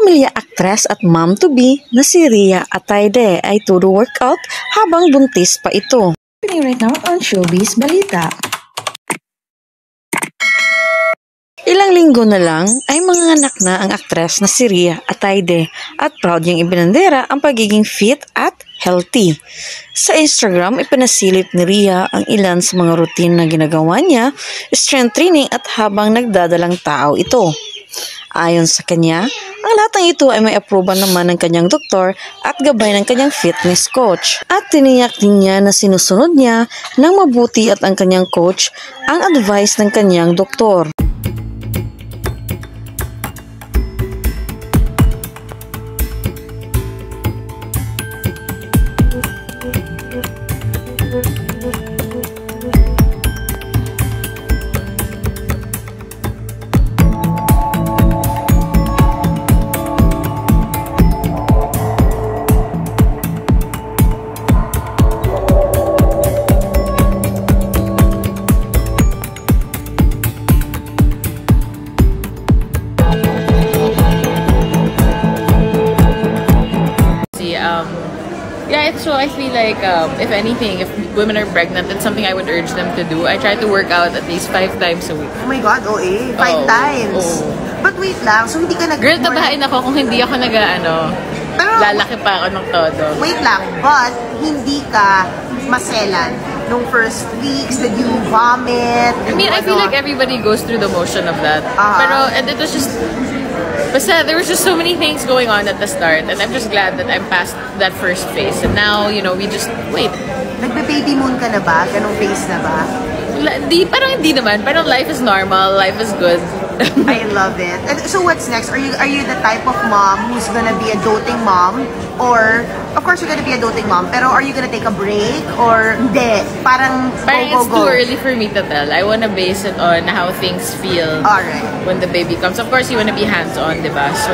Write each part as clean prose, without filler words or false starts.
pamilya aktres at mom-to-be na si Rhea Atayde ay todo workout habang buntis pa ito. Right now on Showbiz Balita. Ilang linggo na lang ay manganganak na ang aktres na si Rhea Atayde at proud niyang ibinandera ang pagiging fit at healthy. Sa Instagram, ipinasilip ni Rhea ang ilan sa mga routine na ginagawa niya, strength training at habang nagdadalang tao ito. Ayon sa kanya, ang lahat ng ito ay may aproban naman ng kanyang doktor at gabay ng kanyang fitness coach. At tiniyak din niya na sinusunod niya ng mabuti at ang kanyang coach ang advice ng kanyang doktor. Yeah, so I feel like if anything, if women are pregnant, that's something I would urge them to do. I try to work out at least 5 times a week. Oh my God, OA. 5 times. But wait lang, so hindi ka Girl, tabahin ako kung hindi ako lalaki pa ako ng todo. Wait lang, but hindi ka maselan nung first weeks, did you vomit? I mean, I feel like everybody goes through the motion of that. Pero, and it was just, basta, there was just so many things going on at the start, and I'm just glad that I'm past that first phase. And now, you know, we just wait. Nagbe-baby moon ka na ba? Ganong phase na ba? Parang hindi naman. Parang life is normal, life is good. I love it. And so what's next? Are you the type of mom who's gonna be a doting mom? Or, of course, you're gonna be a doting mom, pero are you gonna take a break? Or hindi? Parang it's too early for me to tell. I wanna base it on how things feel when the baby comes. Of course, you wanna be hands-on, diba? So,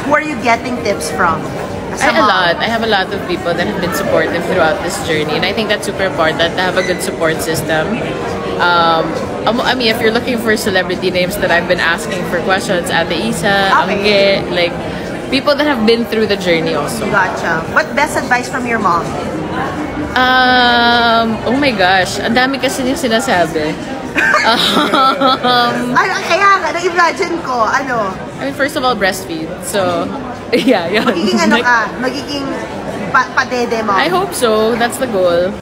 who are you getting tips from? I have a lot of people that have been supportive throughout this journey, and I think that's super important to have a good support system. I mean, if you're looking for celebrity names that I've been asking for questions, Ate Isa, Angge, like people that have been through the journey also. Gotcha. What best advice from your mom? Oh my gosh, ang dami kasi yung sinasabi. Kaya nga, na-imagine ko, ano? I mean, first of all, breastfeed. So, yeah, yun. Magiging ano ka? Magiging padede mo? I hope so. That's the goal.